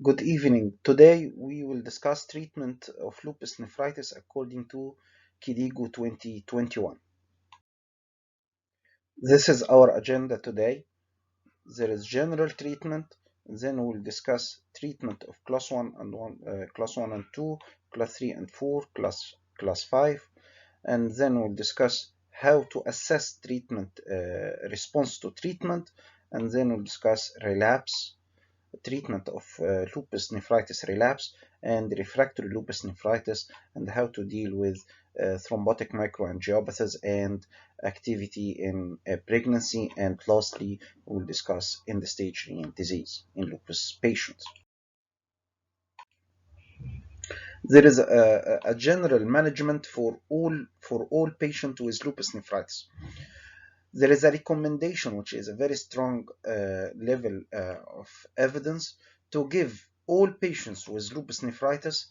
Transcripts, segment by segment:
Good evening. Today we will discuss treatment of lupus nephritis according to KDIGO 2021. This is our agenda today. There is general treatment, then we'll discuss treatment of class 1 and class 1 and 2, class 3 and 4, class 5, and then we'll discuss how to assess treatment response to treatment, and then we'll discuss relapse treatment of lupus nephritis relapse and refractory lupus nephritis, and how to deal with thrombotic microangiopathies and activity in pregnancy, and lastly we'll discuss end stage renal disease in lupus patients. There is a general management for all patients with lupus nephritis. There is a recommendation, which is a very strong level of evidence, to give all patients with lupus nephritis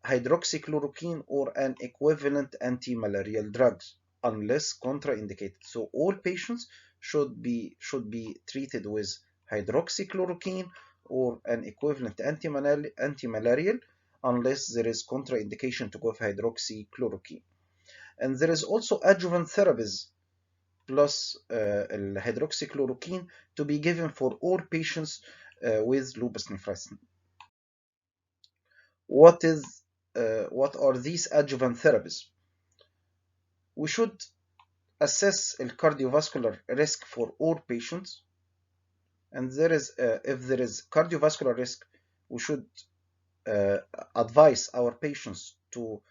hydroxychloroquine or an equivalent anti-malarial drugs unless contraindicated. So all patients should be treated with hydroxychloroquine or an equivalent anti-malarial unless there is contraindication to give hydroxychloroquine. And there is also adjuvant therapies plus hydroxychloroquine to be given for all patients with lupus nephritis. What are these adjuvant therapies? We should assess the cardiovascular risk for all patients, and if there is cardiovascular risk, we should advise our patients to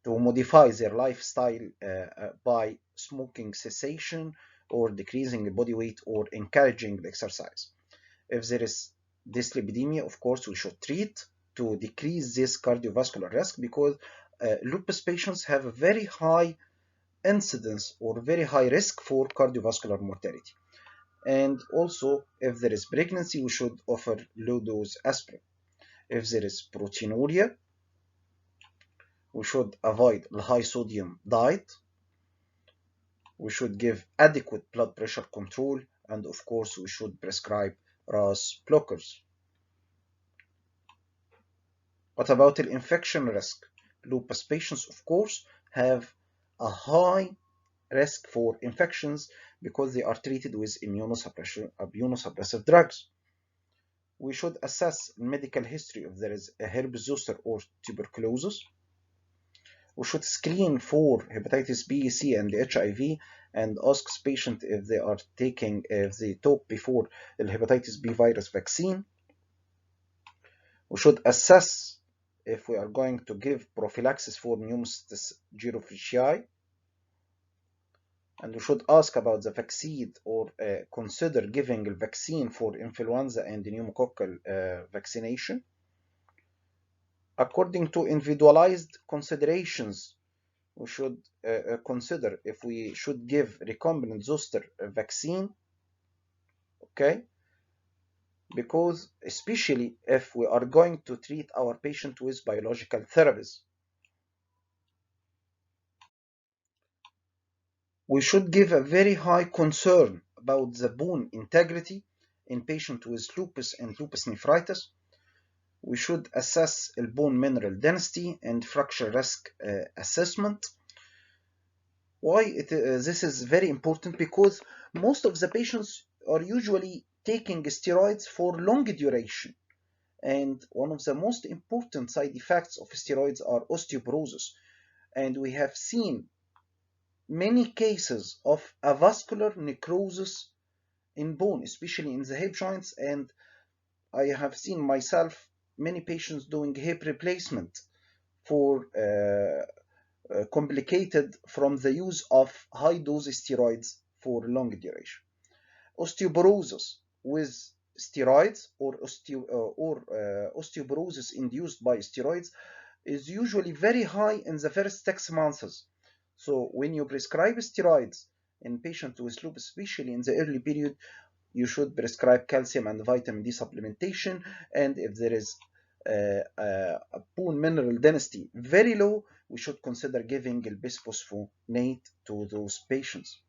modify their lifestyle by smoking cessation or decreasing the body weight or encouraging the exercise. If there is dyslipidemia, of course, we should treat to decrease this cardiovascular risk, because lupus patients have a very high incidence or very high risk for cardiovascular mortality. And also, if there is pregnancy, we should offer low dose aspirin. If there is proteinuria, we should avoid the high sodium diet. We should give adequate blood pressure control, and of course we should prescribe RAS blockers. What about the infection risk? Lupus patients, of course, have a high risk for infections because they are treated with immunosuppressive drugs. We should assess medical history if there is a herpes zoster or tuberculosis. We should screen for hepatitis B, C, and HIV, and ask patients if they took before the hepatitis B virus vaccine. We should assess if we are going to give prophylaxis for pneumocystis jirovecii, and we should ask about the vaccine or consider giving a vaccine for influenza and pneumococcal vaccination. According to individualized considerations, we should consider if we should give recombinant zoster vaccine, okay? Because especially if we are going to treat our patient with biological therapies. We should give a very high concern about the bone integrity in patients with lupus and lupus nephritis. We should assess bone mineral density and fracture risk assessment. Why this is very important? Because most of the patients are usually taking steroids for long duration, and one of the most important side effects of steroids are osteoporosis, and we have seen many cases of avascular necrosis in bone, especially in the hip joints, and I have seen myself many patients doing hip replacement for complicated from the use of high dose steroids for long duration. Osteoporosis with steroids or osteoporosis induced by steroids is usually very high in the first 6 months. So when you prescribe steroids in patients with lupus, especially in the early period, you should prescribe calcium and vitamin D supplementation, and if there is a bone mineral density very low, we should consider giving bisphosphonate to those patients.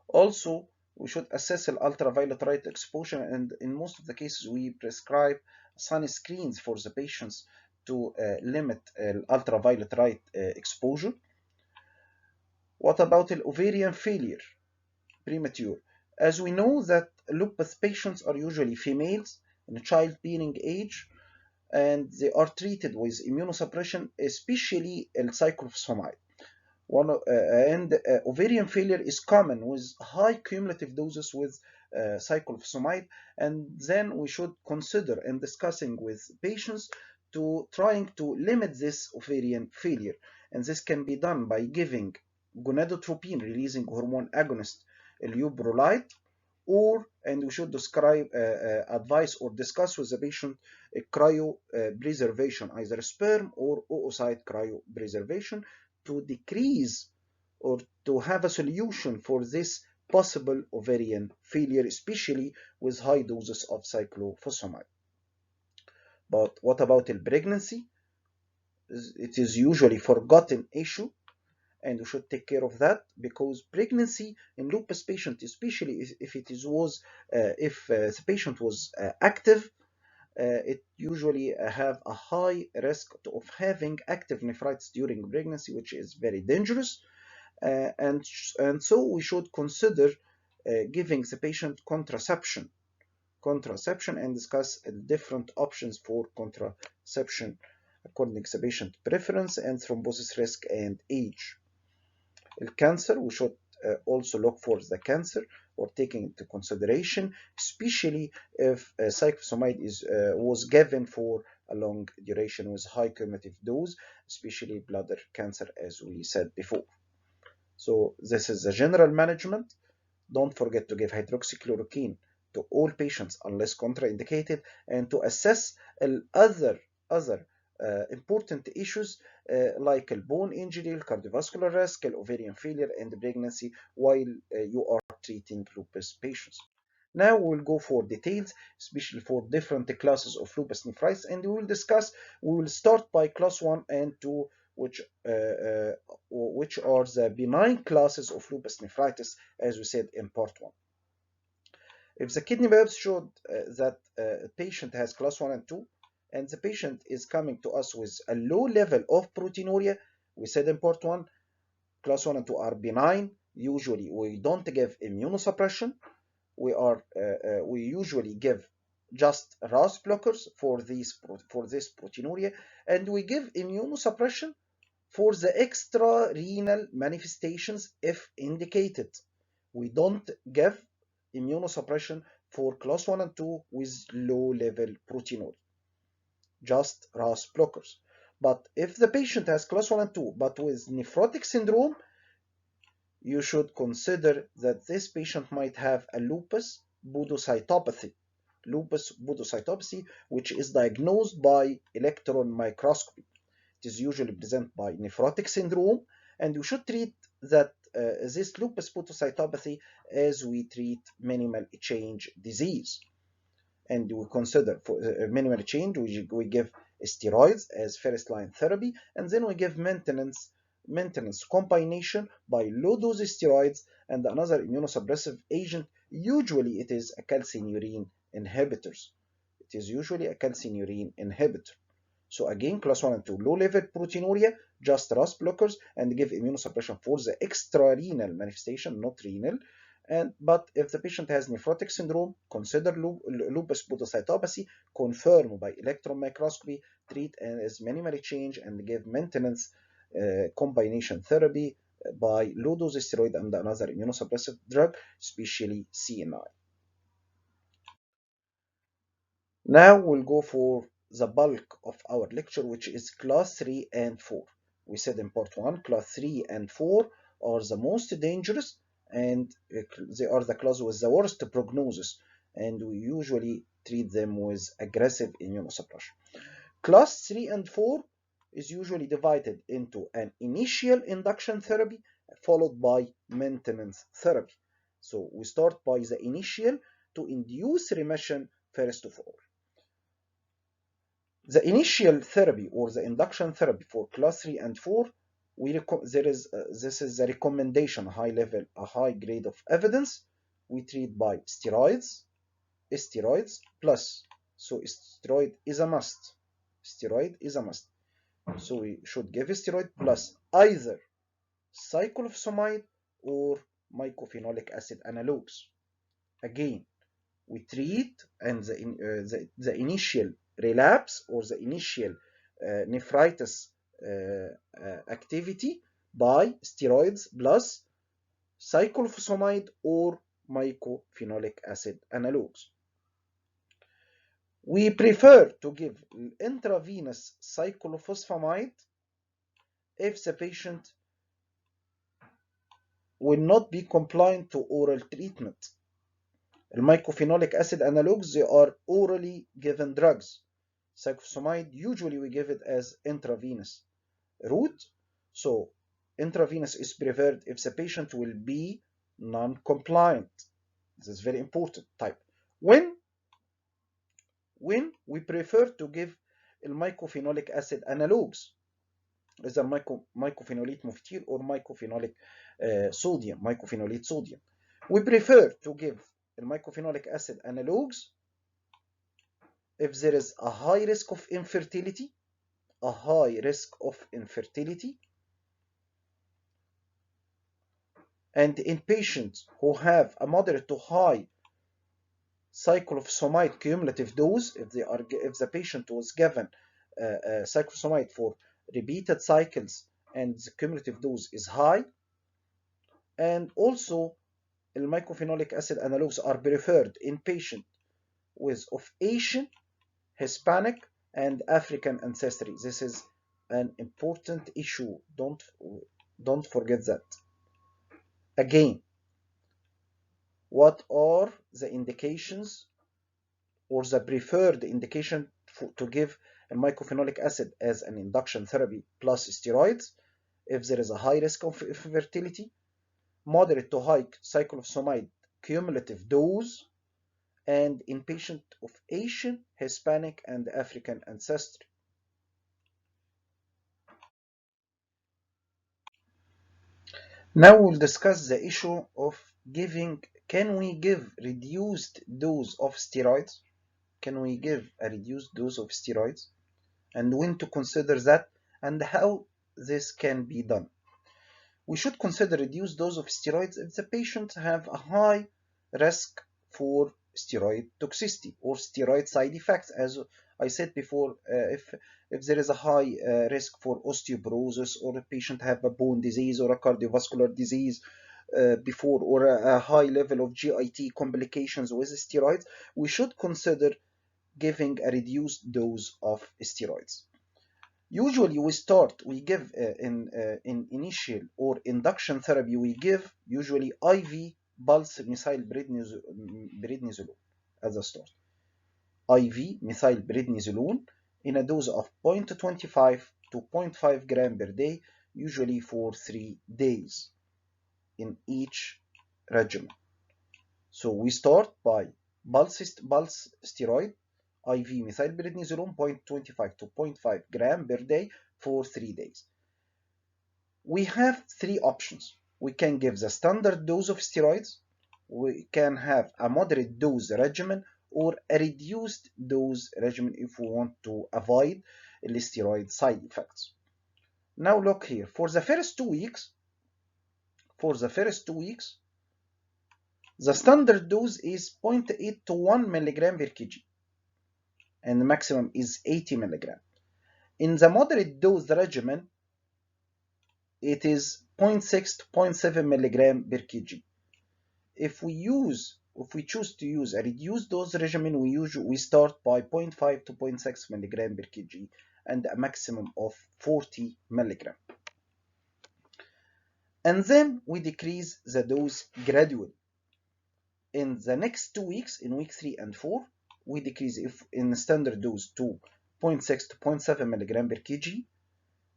Also, We should assess ultraviolet light exposure, and in most of the cases we prescribe sunscreens for the patients to limit ultraviolet light exposure. What about ovarian failure, premature? As we know that lupus patients are usually females in childbearing age, and they are treated with immunosuppression, especially cyclosomite. Ovarian failure is common with high cumulative doses with cyclosomite, and then we should consider in discussing with patients to trying to limit this ovarian failure, and this can be done by giving gonadotropin releasing hormone agonist leuprolide, and we should describe, advise or discuss with the patient cryopreservation, either sperm or oocyte cryopreservation, to decrease or to have a solution for this possible ovarian failure, especially with high doses of cyclophosphamide. But what about pregnancy? It is usually forgotten issue, and we should take care of that, because pregnancy in lupus patient, especially if the patient was active, it usually have a high risk of having active nephritis during pregnancy, which is very dangerous. And so we should consider giving the patient contraception and discuss different options for contraception according to the patient preference and thrombosis risk and age. Cancer, we should also look for the cancer or taking into consideration, especially if cyclosomide was given for a long duration with high cumulative dose, especially bladder cancer, as we said before. So this is the general management. Don't forget to give hydroxychloroquine to all patients unless contraindicated, and to assess other important issues like bone injury, cardiovascular risk, ovarian failure, and pregnancy while you are treating lupus patients. Now we'll go for details, especially for different classes of lupus nephritis, and we will start by class 1 and 2, which are the benign classes of lupus nephritis, as we said in part 1. If the kidney biopsy showed that a patient has class 1 and 2, and the patient is coming to us with a low level of proteinuria, we said in part 1, class 1 and 2 are benign. Usually we don't give immunosuppression. We usually give just RAS blockers for this proteinuria, and we give immunosuppression for the extra-renal manifestations if indicated. We don't give immunosuppression for class 1 and 2 with low-level proteinuria, just RAS blockers. But if the patient has class 1 and 2 but with nephrotic syndrome, you should consider that this patient might have a lupus podocytopathy, which is diagnosed by electron microscopy. It is usually presented by nephrotic syndrome, and you should treat this lupus podocytopathy as we treat minimal change disease. And we consider for minimal change, we give steroids as first-line therapy, and then we give maintenance combination by low-dose steroids and another immunosuppressive agent. Usually it is a calcineurin inhibitors. So again, class 1 and 2, low-level proteinuria, just RAS blockers, and give immunosuppression for the extra-renal manifestation, not renal. But if the patient has nephrotic syndrome, consider lupus podocytopathy, confirm by electron microscopy, treat as minimally change, and give maintenance combination therapy by low-dose steroid and another immunosuppressive drug, especially CNI. Now we'll go for the bulk of our lecture, which is class 3 and 4. We said in part 1, class 3 and 4 are the most dangerous, and they are the class with the worst prognosis, and we usually treat them with aggressive immunosuppression. Class 3 and 4 is usually divided into an initial induction therapy followed by maintenance therapy. So we start by the initial to induce remission first of all. The initial therapy or the induction therapy for class 3 and 4, this is the recommendation, a high grade of evidence we treat by steroids plus. So steroid is a must. Steroid is a must. So we should give a steroid plus either cyclosomite or mycophenolic acid analogues. Again, we treat and the initial relapse or the initial nephritis activity by steroids plus cyclophosphamide or mycophenolic acid analogues. We prefer to give intravenous cyclophosphamide if the patient will not be compliant to oral treatment. The mycophenolic acid analogues, they are orally given drugs. Cyclosomide, usually we give it as intravenous route. So intravenous is preferred if the patient will be non-compliant. This is very important type. When we prefer to give mycophenolic acid analogues, either mycophenolate mofetil or mycophenolate sodium. We prefer to give mycophenolic acid analogues if there is a high risk of infertility, and in patients who have a moderate to high cyclophosphamide cumulative dose, if the patient was given cyclophosphamide for repeated cycles and the cumulative dose is high, and also mycophenolic acid analogues are preferred in patients of Asian, Hispanic, and African ancestry. This is an important issue. Don't forget that. Again, what are the indications or the preferred indication to give a mycophenolic acid as an induction therapy plus steroids? If there is a high risk of infertility, moderate to high cyclophosphamide cumulative dose, and in patients of Asian, Hispanic, and African ancestry. Now we'll discuss the issue of can we give reduced dose of steroids? Can we give a reduced dose of steroids? And when to consider that and how this can be done. We should consider reduced dose of steroids if the patient have a high risk for steroid toxicity or steroid side effects. As I said before, if there is a high risk for osteoporosis, or a patient have a bone disease or a cardiovascular disease before, or a high level of GIT complications with steroids, we should consider giving a reduced dose of steroids. Usually we give in initial or induction therapy, we give usually IV pulse methylprednisolone as a start. IV methylprednisolone in a dose of 0.25 to 0.5 gram per day, usually for 3 days in each regimen. So we start by pulse steroid, IV methylprednisolone 0.25 to 0.5 gram per day for 3 days. We have 3 options. We can give the standard dose of steroids, we can have a moderate dose regimen, or a reduced dose regimen if we want to avoid the steroid side effects. Now look here, for the first 2 weeks, the standard dose is 0.8 to 1 milligram per kg, and the maximum is 80 milligram. In the moderate dose regimen, it is 0.6 to 0.7 milligram per kg. If we choose to use a reduced dose regimen, we start by 0.5 to 0.6 milligram per kg and a maximum of 40 milligram. And then we decrease the dose gradually. In the next 2 weeks, in week 3 and 4, we decrease in the standard dose to 0.6 to 0.7 milligram per kg,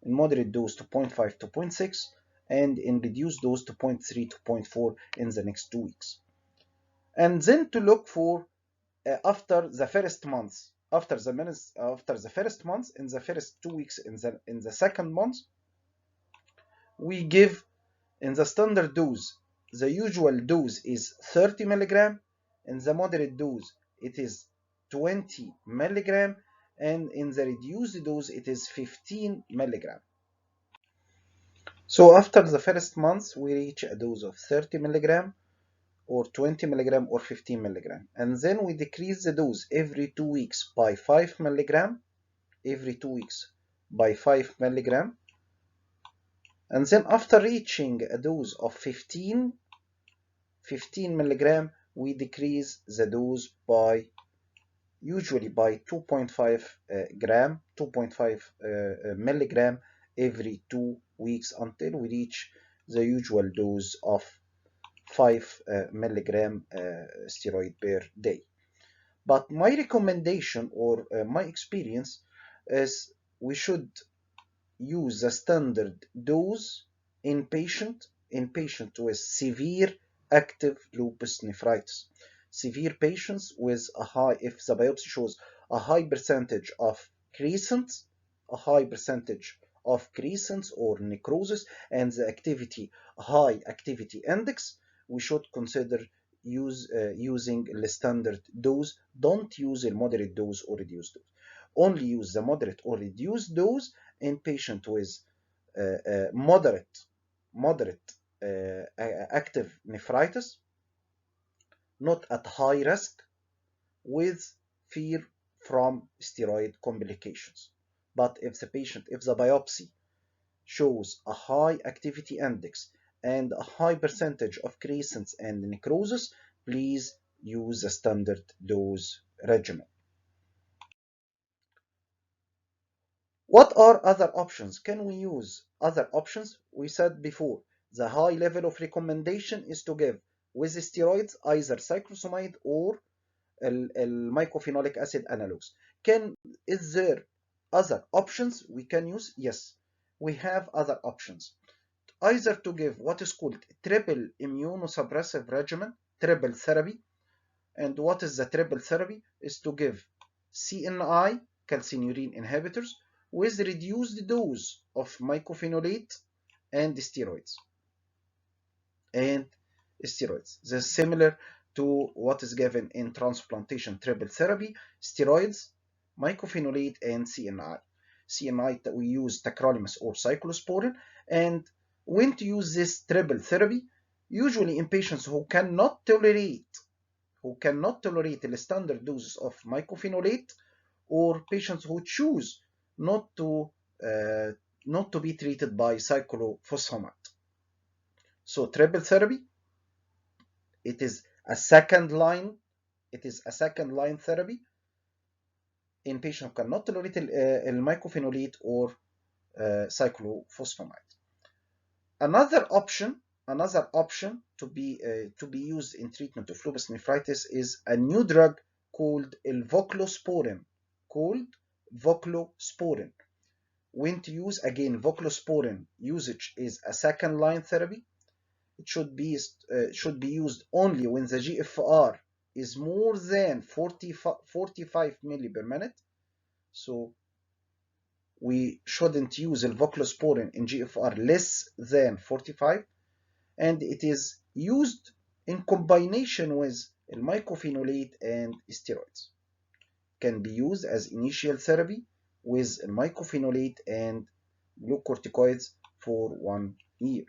in moderate dose to 0.5 to 0.6, and in reduced dose to 0.3 to 0.4 in the next 2 weeks. And then to look for after the first month, in the first 2 weeks, in the second month, we give in the standard dose the usual dose is 30 milligram. In the moderate dose, it is 20 milligram. And in the reduced dose, it is 15 milligram. So after the first month, we reach a dose of 30 milligram or 20 milligram or 15 milligram. And then we decrease the dose every 2 weeks by 5 milligram, every 2 weeks by 5 milligram. And then after reaching a dose of 15 milligram, we decrease the dose by usually by 2.5 gram, 2.5 milligram every 2 weeks until we reach the usual dose of 5 milligram steroid per day. But my recommendation or my experience is we should use the standard dose in patient with severe active lupus nephritis. Severe patients with a high, if the biopsy shows a high percentage of crescents, or necrosis, and the activity, high activity index, we should consider using the standard dose. Don't use a moderate dose or reduced dose. Only use the moderate or reduced dose in patient with moderate active nephritis, not at high risk, with fear from steroid complications. But if the biopsy shows a high activity index and a high percentage of crescents and necrosis, please use the standard dose regimen. What are other options? Can we use other options? We said before, the high level of recommendation is to give with steroids either cyclosomite or mycophenolic acid analogs. Is there other options we can use? Yes, we have other options. Either to give what is called triple immunosuppressive regimen, triple therapy. And what is the triple therapy? Is to give CNI, calcineurin inhibitors, with reduced dose of mycophenolate and steroids. This is similar to what is given in transplantation triple therapy: steroids, mycophenolate, and CNI. CNI that we use tacrolimus or cyclosporin. And when to use this triple therapy? Usually in patients who cannot tolerate the standard doses of mycophenolate, or patients who choose not to be treated by cyclophosphamide. So triple therapy, it is a second line therapy in patients who cannot tolerate mycophenolate or cyclophosphamide. Another option to be used in treatment of lupus nephritis is a new drug called voclosporin. When to use? Again, voclosporin usage is a second line therapy. It should be used only when the GFR is more than 45 milli per minute. So we shouldn't use voclosporin in GFR less than 45, and it is used in combination with mycophenolate and steroids. Can be used as initial therapy with mycophenolate and glucocorticoids for 1 year.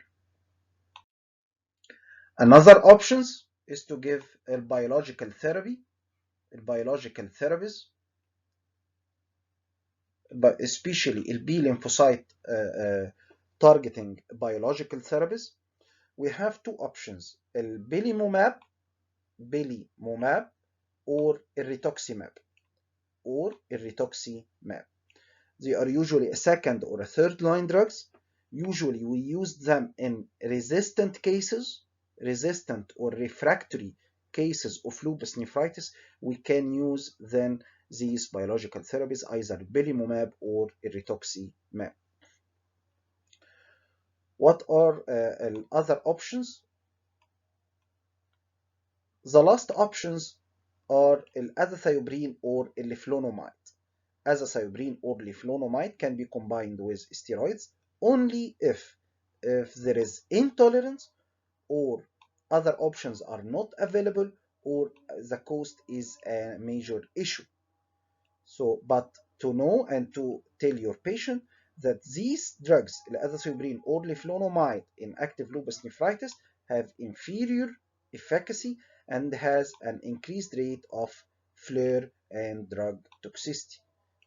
Another option is to give a biological therapies, but especially B lymphocyte targeting biological therapies. We have two options: belimumab or rituximab. They are usually a second or a third line drugs. Usually we use them in resistant or refractory cases of lupus nephritis. We can use then these biological therapies, either belimumab or rituximab. What are other options? The last options are azathioprine or leflunomide. Azathioprine or leflunomide can be combined with steroids only if there is intolerance or other options are not available, or the cost is a major issue. So, but to know and to tell your patient that these drugs, azathioprine or leflunomide in active lupus nephritis, have inferior efficacy and has an increased rate of flare and drug toxicity.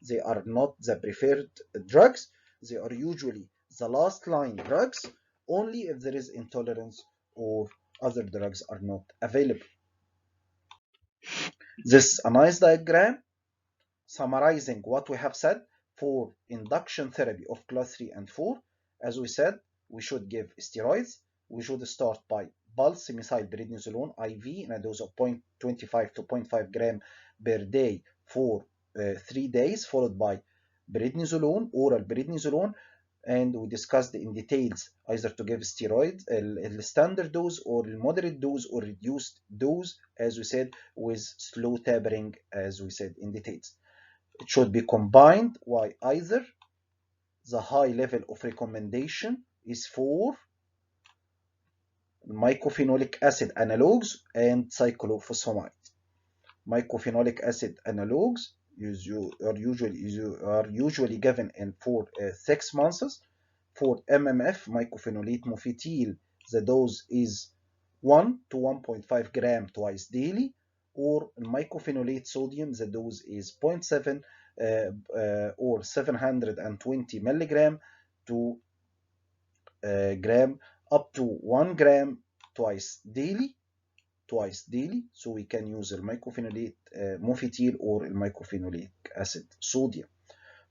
They are not the preferred drugs. They are usually the last line drugs only if there is intolerance or other drugs are not available. This is a nice diagram summarizing what we have said for induction therapy of class 3 and 4. As we said, we should give steroids. We should start by pulse methylprednisolone IV in a dose of 0.25 to 0.5 gram per day for 3 days, followed by prednisolone, oral prednisolone, and we discussed in details either to give steroids, the standard dose or moderate dose or reduced dose, as we said, with slow tapering, as we said in details. It should be combined by either the high level of recommendation is for mycophenolic acid analogs and cyclophosphamide. Mycophenolic acid analogs are usually given in for 6 months. For MMF, mycophenolate mofetil, the dose is 1 to 1.5 gram twice daily, or mycophenolate sodium, the dose is 0.7 or 720 milligram to gram up to 1 gram twice daily. So we can use mycophenolate mofetil or mycophenolic acid sodium.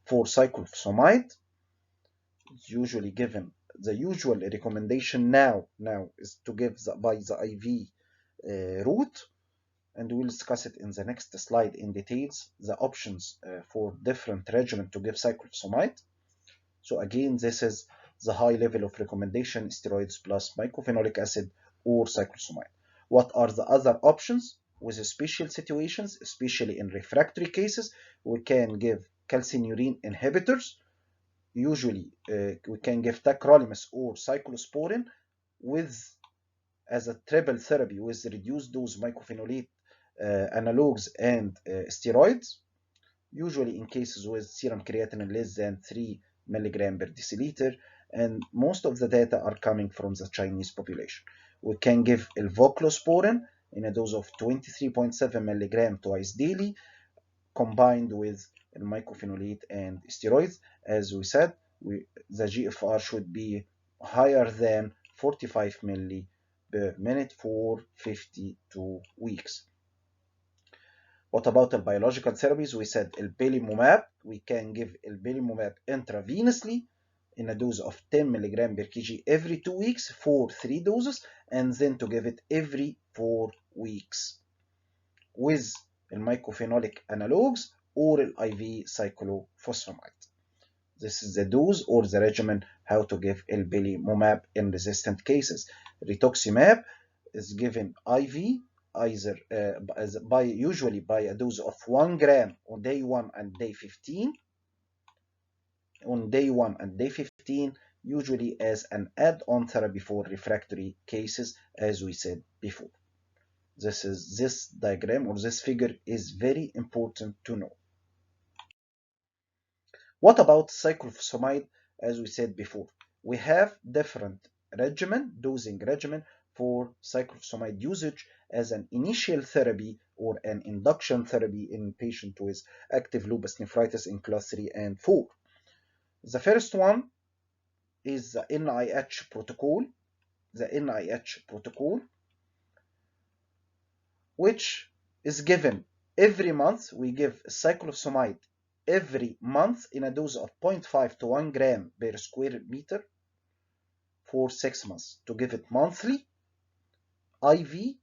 For cyclophosphamide, it's usually given, the usual recommendation now is to give by the IV route, and we'll discuss it in the next slide in details, the options for different regimen to give cyclophosphamide. So again, this is the high level of recommendation, steroids plus mycophenolic acid or cyclosomide. What are the other options? With special situations, especially in refractory cases, we can give calcineurin inhibitors. Usually, we can give tacrolimus or cyclosporin with as a triple therapy with reduced dose mycophenolate analogs and steroids. Usually in cases with serum creatinine less than 3 milligram per deciliter, and most of the data are coming from the Chinese population. We can give voclosporin in a dose of 23.7 milligram twice daily, combined with mycophenolate and steroids. As we said, the GFR should be higher than 45 milli per minute for 52 weeks. What about the biological therapies? We said ipilimumab. We can give ipilimumab intravenously in a dose of 10 milligram per kg every 2 weeks for 3 doses, and then to give it every 4 weeks with mycophenolic analogs or IV cyclophosphamide. This is the dose or the regimen how to give ipilimumab in resistant cases. Rituximab is given IV either usually by a dose of 1 gram on day 1 and day 15. On day 1 and day 15, usually as an add-on therapy for refractory cases, as we said before. This diagram or this figure is very important to know. What about cyclophosphamide? As we said before, we have different dosing regimen for cyclophosphamide usage as an initial therapy or an induction therapy in patient with active lupus nephritis in class 3 and 4. The first one is the NIH protocol. The NIH protocol, which is given every month. We give cyclophosphamide every month in a dose of 0.5 to 1 gram per square meter for 6 months. To give it monthly, IV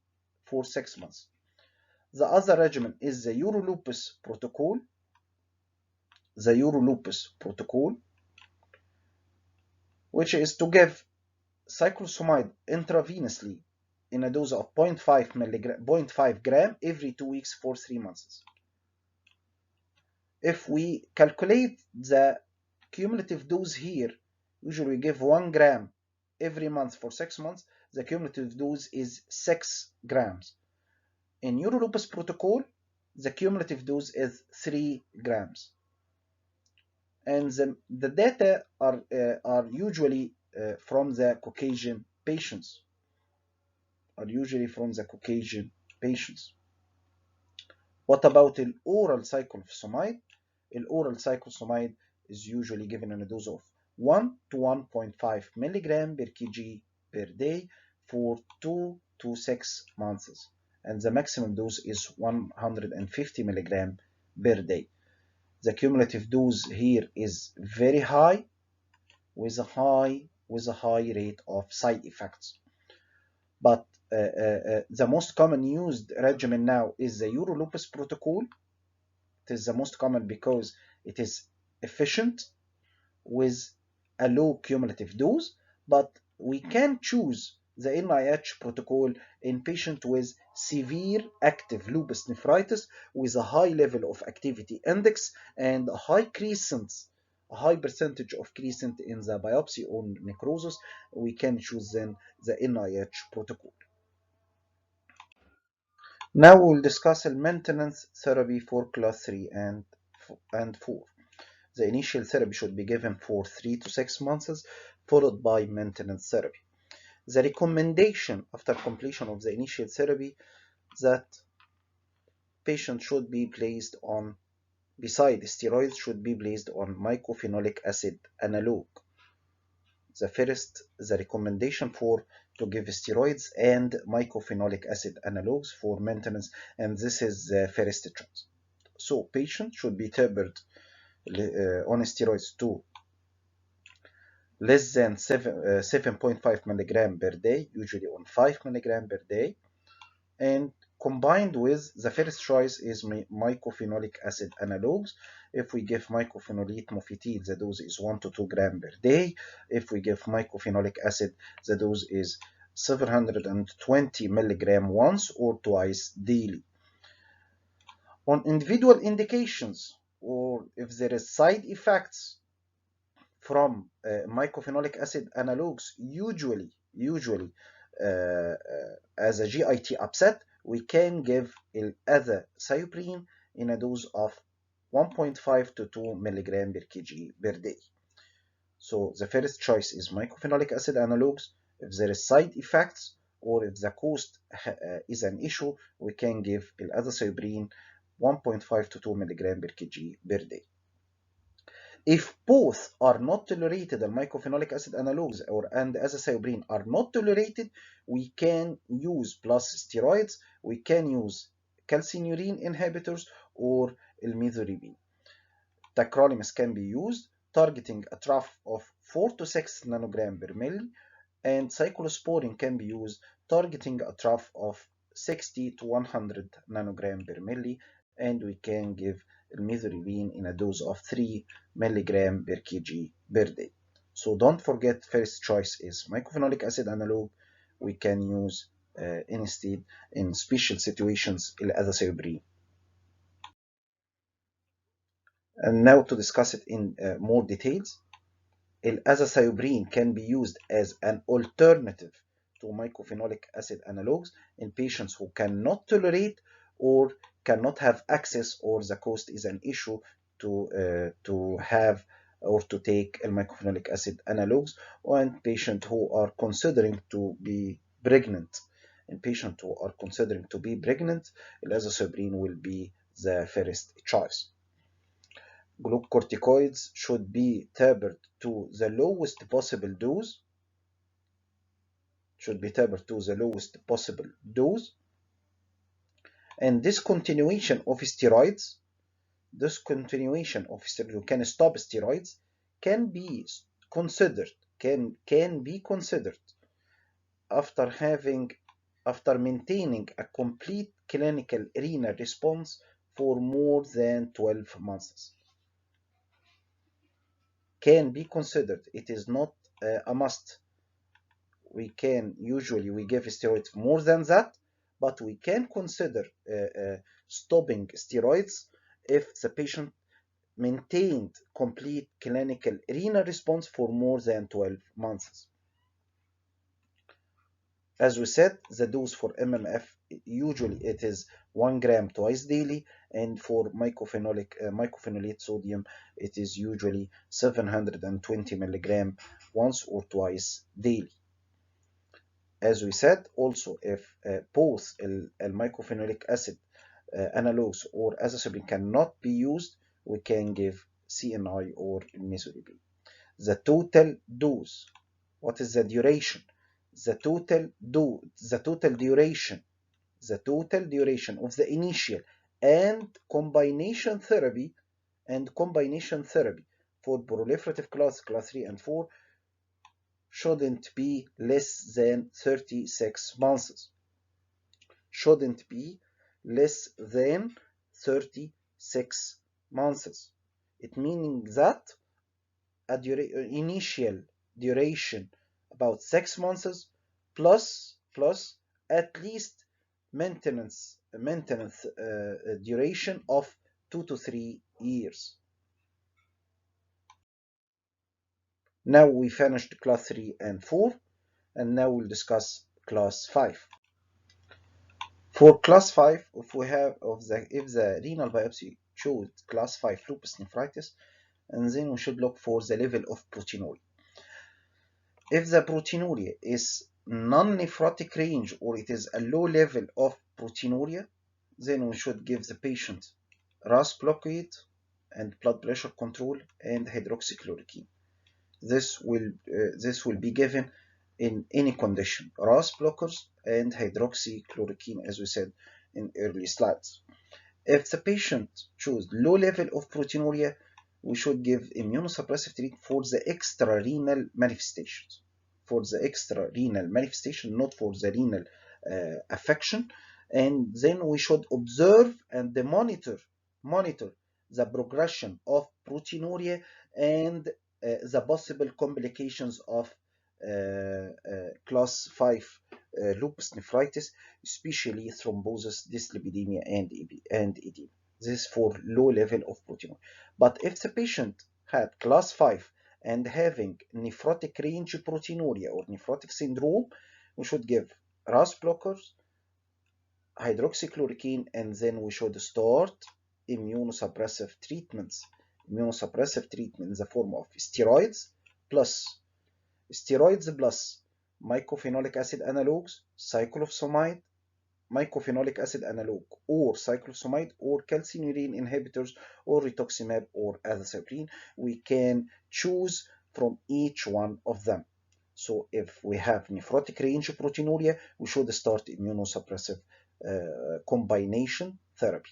for 6 months. The other regimen is the Eurolupus protocol. The Eurolupus protocol, which is to give cyclophosphamide intravenously in a dose of 0.5 gram every 2 weeks for 3 months. If we calculate the cumulative dose here, usually we give 1 gram every month for 6 months. the cumulative dose is 6 grams. In Eurolupus protocol, the cumulative dose is 3 grams. And the data are usually from the Caucasian patients. What about the oral cyclosomite? The oral cyclosomite is usually given in a dose of 1 to 1.5 milligram per kg per day for 2 to 6 months. And the maximum dose is 150 milligram per day. The cumulative dose here is very high with a high rate of side effects. But the most common used regimen now is the Eurolupus protocol. It is the most common because it is efficient with a low cumulative dose, but we can choose the NIH protocol in patients with severe active lupus nephritis with a high level of activity index and a high percentage of crescent in the biopsy or necrosis. We can choose then the NIH protocol. Now we'll discuss the maintenance therapy for class 3 and 4. The initial therapy should be given for 3 to 6 months, followed by maintenance therapy. The recommendation after completion of the initial therapy that patient should be placed on, beside steroids, should be placed on mycophenolic acid analog. The recommendation to give steroids and mycophenolic acid analogs for maintenance, and this is the first choice. So patient should be tapered on steroids to less than 7.5 milligram per day, usually on 5 milligram per day, and combined with the first choice is mycophenolic acid analogs. If we give mycophenolate mofetil, the dose is 1 to 2 gram per day. If we give mycophenolic acid, the dose is 720 milligram once or twice daily. On individual indications, or if there is side effects from mycophenolic acid analogs, usually as a GIT upset, we can give azathioprine in a dose of 1.5 to 2 milligram per kg per day. So the first choice is mycophenolic acid analogs. If there is side effects or if the cost is an issue, we can give azathioprine 1.5 to 2 milligram per kg per day. If both are not tolerated, the mycophenolic acid analogs and azathioprine are not tolerated, we can use plus steroids. We can use calcineurin inhibitors or imidazolpine. Tacrolimus can be used, targeting a trough of 4 to 6 nanogram per milli, and cyclosporin can be used, targeting a trough of 60 to 100 nanogram per milli, and we can give imidazolpine in a dose of 3 milligram per kg per day. So don't forget, first choice is mycophenolic acid analog. We can use instead in special situations azathioprine. And now to discuss it in more details. Azathioprine can be used as an alternative to mycophenolic acid analogs in patients who cannot tolerate or cannot have access, or the cost is an issue to have or to take mycophenolic acid analogs, and patients who are considering to be pregnant. In patients who are considering to be pregnant, azathioprine will be the first choice. Glucocorticoids should be tapered to the lowest possible dose. And discontinuation of steroids. You can stop steroids, can be considered after maintaining a complete clinical renal response for more than 12 months. Can be considered. It is not a must. We give steroids more than that, but we can consider stopping steroids if the patient maintained complete clinical renal response for more than 12 months. As we said, the dose for MMF usually it is 1 gram twice daily, and for mycophenolate sodium it is usually 720 milligram once or twice daily. As we said, also if both mycophenolic acid analogs or azacitidine cannot be used, we can give CNI or imesodipine. The total dose. What is the duration? The total duration of the initial and combination therapy for proliferative class 3 and 4 shouldn't be less than 36 months. Shouldn't be less than 36 months. It meaning that initial duration about 6 months plus at least maintenance duration of 2 to 3 years. Now we finished class 3 and 4, and now we'll discuss class 5. For class 5, if the renal biopsy showed class 5 lupus nephritis, and then we should look for the level of proteinuria. If the proteinuria is non-nephrotic range or it is a low level of proteinuria, then we should give the patient RAS blockade and blood pressure control and hydroxychloroquine. This will be given in any condition, RAS blockers and hydroxychloroquine, as we said in early slides. If the patient shows low level of proteinuria, we should give immunosuppressive treatment for the extrarenal manifestations. For the extrarenal manifestation, not for the renal affection. And then we should observe and monitor the progression of proteinuria and the possible complications of class 5 lupus nephritis, especially thrombosis, dyslipidemia, and edema. This is for low level of proteinuria. But if the patient had class 5 and having nephrotic range proteinuria or nephrotic syndrome, we should give RAS blockers, hydroxychloroquine, and then we should start immunosuppressive treatments. Immunosuppressive treatment in the form of steroids plus mycophenolic acid analogs, cyclosomite, mycophenolic acid analog, or cyclosomite, or calcineurin inhibitors, or rituximab, or azacitidine. We can choose from each one of them. So if we have nephrotic range proteinuria, we should start immunosuppressive combination therapy.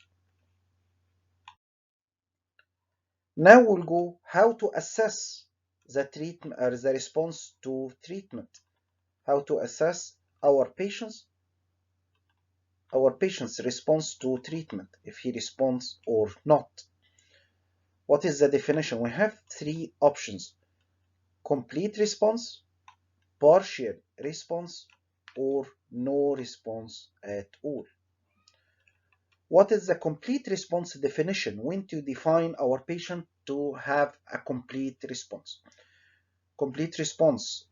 Now we'll go how to assess the treatment or the response to treatment. How to assess our patient's response to treatment, if he responds or not. What is the definition? We have three options: complete response, partial response, or no response at all. What is the complete response definition? When to define our patient to have a complete response? Complete response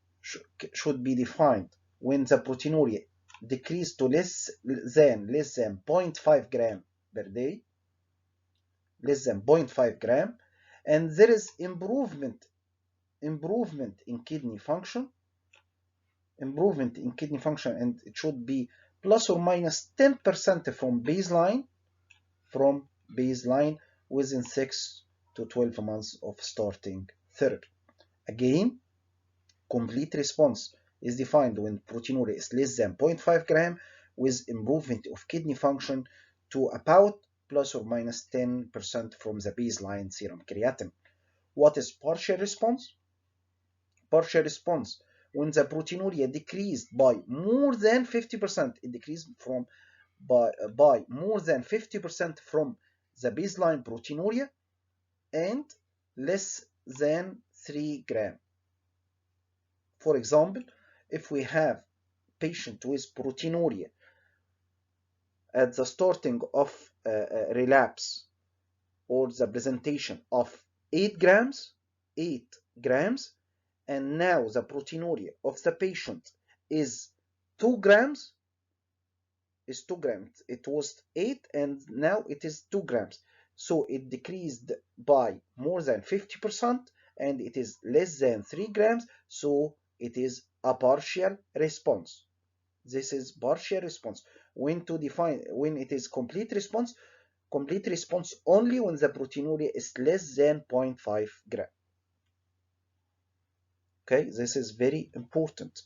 should be defined when the proteinuria decreased to less than 0.5 gram per day, less than 0.5 gram, and there is improvement in kidney function, and it should be plus or minus 10% from baseline within 6 to 12 months of starting therapy. Again, complete response is defined when proteinuria is less than 0.5 gram with improvement of kidney function to about plus or minus 10% from the baseline serum creatinine. What is partial response? Partial response when the proteinuria decreased by more than 50%. It decreased by more than 50% from the baseline proteinuria and less than 3 gram. For example, if we have patient with proteinuria at the starting of relapse or the presentation of 8 grams, and now the proteinuria of the patient is 2 grams is 2 grams. It was 8 and now it is 2 grams. So it decreased by more than 50% and it is less than 3 grams. So it is a partial response. This is partial response. When to define when it is complete response only when the proteinuria is less than 0.5 gram. Okay, this is very important.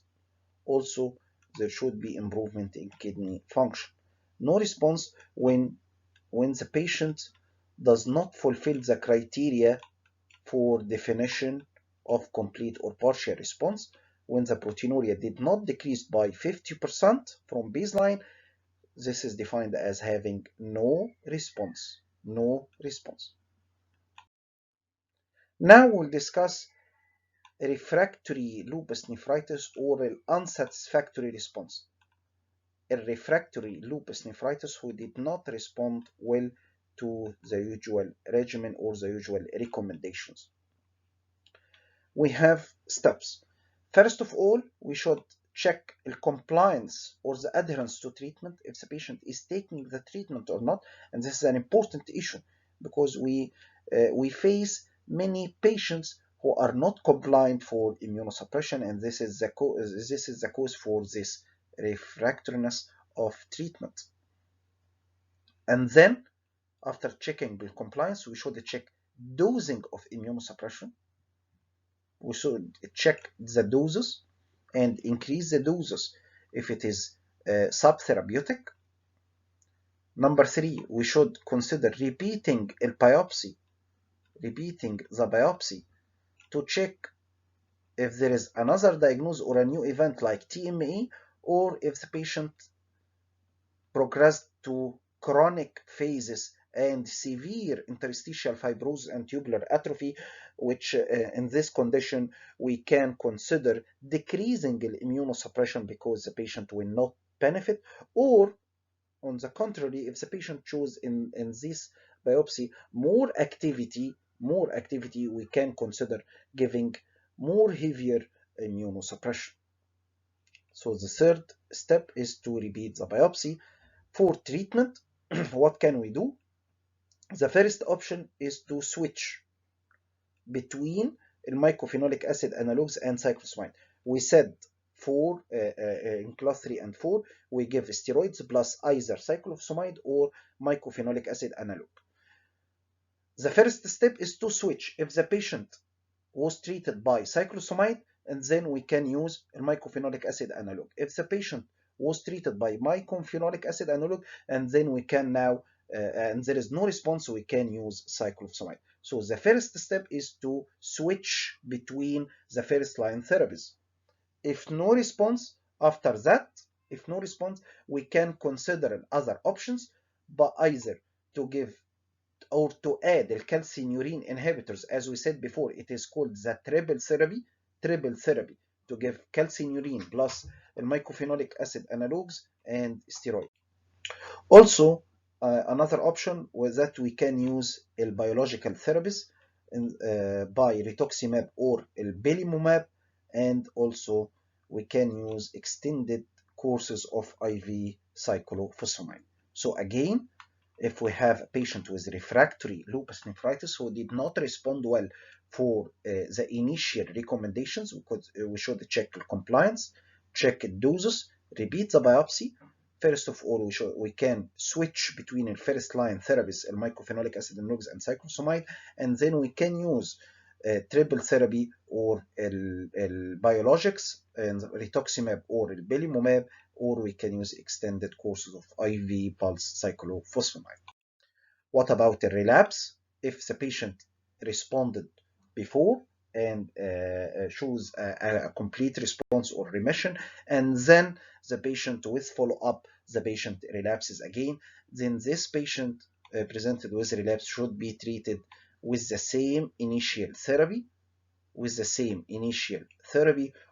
Also, there should be improvement in kidney function. No response when the patient does not fulfill the criteria for definition of complete or partial response. When the proteinuria did not decrease by 50% from baseline, this is defined as having no response. No response. Now we'll discuss refractory lupus nephritis or an unsatisfactory response. A refractory lupus nephritis who did not respond well to the usual regimen or the usual recommendations. We have steps. First of all, we should check the compliance or the adherence to treatment, if the patient is taking the treatment or not. And this is an important issue because we face many patients who are not compliant for immunosuppression, and this is the cause for this refractoriness of treatment. And then, after checking the compliance, we should check dosing of immunosuppression. We should check the doses and increase the doses if it is subtherapeutic. Number 3, we should consider repeating the biopsy to check if there is another diagnosis or a new event like TMA, or if the patient progressed to chronic phases and severe interstitial fibrosis and tubular atrophy, which in this condition we can consider decreasing the immunosuppression because the patient will not benefit. Or on the contrary, if the patient shows in this biopsy more activity, we can consider giving more heavier immunosuppression. So the third step is to repeat the biopsy. For treatment, what can we do? The first option is to switch between mycophenolic acid analogs and cyclosomite. We said in class 3 and 4, we give steroids plus either cyclosomite or mycophenolic acid analog. The first step is to switch. If the patient was treated by cyclosomite, and then we can use a mycophenolic acid analog. If the patient was treated by mycophenolic acid analog, and then we can now, and there is no response, we can use cyclosomite. So the first step is to switch between the first line therapies. If no response after that, we can consider other options, but either to give or to add the calcineurin inhibitors. As we said before, it is called the triple therapy to give calcineurin plus mycophenolic acid analogs and steroid. Also, another option was that we can use biological therapies by rituximab or belimumab, and also we can use extended courses of IV cyclophosphamide. So again, if we have a patient with refractory lupus nephritis who did not respond well for the initial recommendations, we should check the compliance, check doses, repeat the biopsy. First of all, we can switch between first line therapies, mycophenolic acid analogs and cyclosomite, and then we can use triple therapy or biologics and rituximab or belimumab, or we can use extended courses of IV pulse cyclophosphamide. What about the relapse? If the patient responded before and shows a complete response or remission, and then the patient with follow-up, the patient relapses again, then this patient presented with relapse should be treated with the same initial therapy,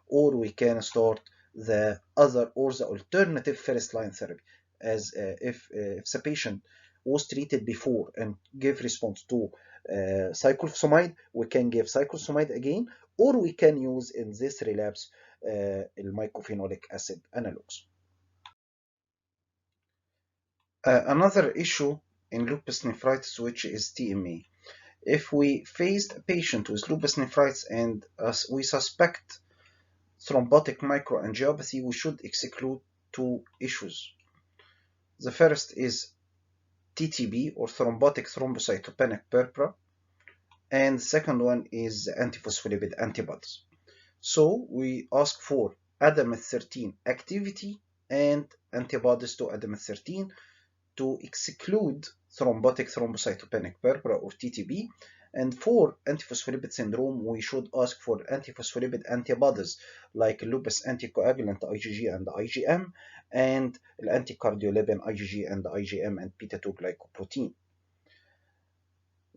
or we can start the other or the alternative first line therapy. As if the patient was treated before and gave response to cyclosomide, we can give cyclosomide again, or we can use in this relapse mycophenolic acid analogs. Another issue in lupus nephritis, which is TMA. If we faced a patient with lupus nephritis and we suspect thrombotic microangiopathy, we should exclude two issues. The first is TTP, or thrombotic thrombocytopenic purpura, and the second one is antiphospholipid antibodies. So we ask for ADAMA13 activity and antibodies to ADAMA13 to exclude thrombotic thrombocytopenic purpura, or TTP. And for antiphospholipid syndrome, we should ask for antiphospholipid antibodies like lupus anticoagulant IgG and IgM, and anticardiolipin IgG and IgM, and beta-2 glycoprotein.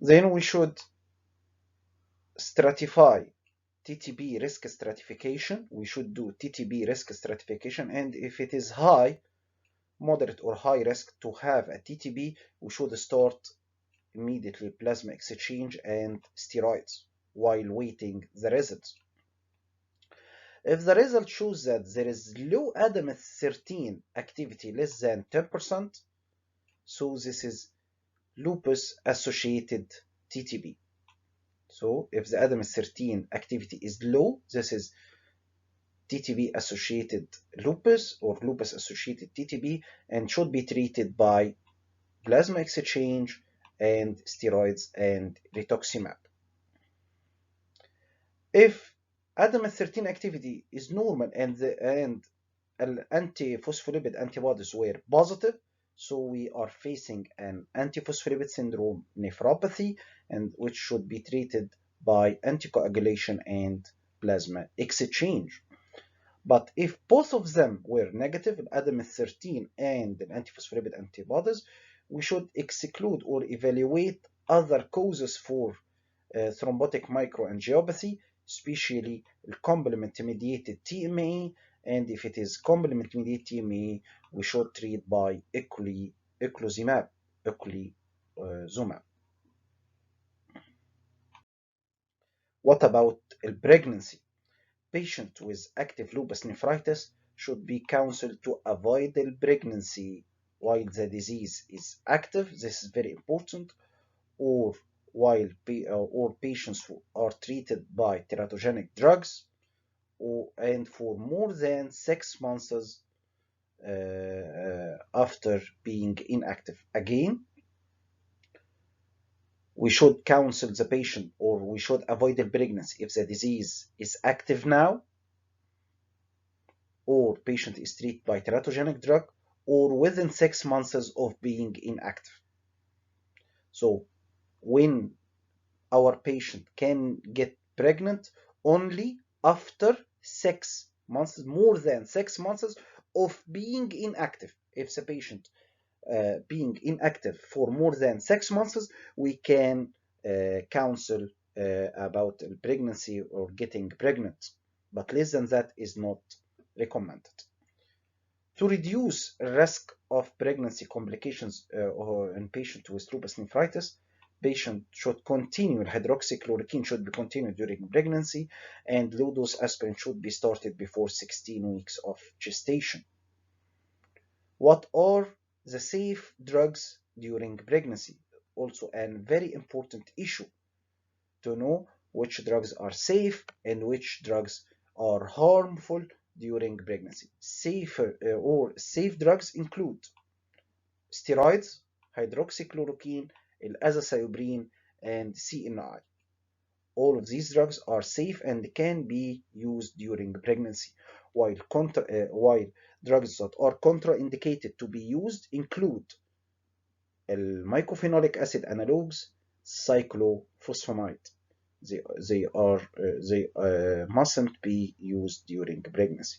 Then we should stratify TTP risk stratification. We should do TTP risk stratification, and if it is high, moderate, or high risk to have a TTP, we should start immediately plasma exchange and steroids while waiting the results. If the result shows that there is low ADAMA13 activity less than 10%, so this is lupus associated TTP. So if the ADAMA13 activity is low, this is TTP associated lupus or lupus associated TTP, and should be treated by plasma exchange and steroids and rituximab. If ADAMA13 activity is normal and antiphospholipid antibodies were positive, so we are facing an antiphospholipid syndrome nephropathy, and which should be treated by anticoagulation and plasma exchange. But if both of them were negative, ADAMA13 and the antiphospholipid antibodies, we should exclude or evaluate other causes for thrombotic microangiopathy, especially complement-mediated TMA, and if it is complement-mediated TMA, we should treat by eculizumab. What about pregnancy? Patients with active lupus nephritis should be counseled to avoid pregnancy while the disease is active. This is very important. Or while patients who are treated by teratogenic drugs, and for more than 6 months after being inactive. Again, we should counsel the patient, or we should avoid the pregnancy if the disease is active now, or patient is treated by teratogenic drug, or within 6 months of being inactive. So when our patient can get pregnant only after 6 months, more than 6 months of being inactive. If the patient being inactive for more than 6 months, we can counsel about pregnancy or getting pregnant, but less than that is not recommended. To reduce risk of pregnancy complications in patients with lupus nephritis, patient should continue, hydroxychloroquine should be continued during pregnancy, and low-dose aspirin should be started before 16 weeks of gestation. What are the safe drugs during pregnancy? Also a very important issue to know which drugs are safe and which drugs are harmful during pregnancy. Safe drugs include steroids, hydroxychloroquine, azathioprine, and CNI. All of these drugs are safe and can be used during pregnancy, while drugs that are contraindicated to be used include mycophenolic acid analogs, cyclosomite. They mustn't be used during pregnancy.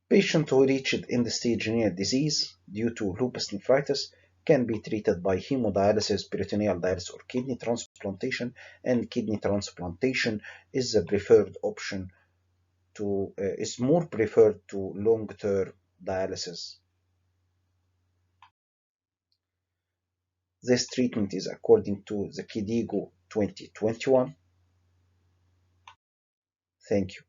Patients who reached end-stage renal disease due to lupus nephritis can be treated by hemodialysis, peritoneal dialysis, or kidney transplantation, and kidney transplantation is the preferred option is more preferred to long-term dialysis. This treatment is according to the KDIGO 2021. Thank you.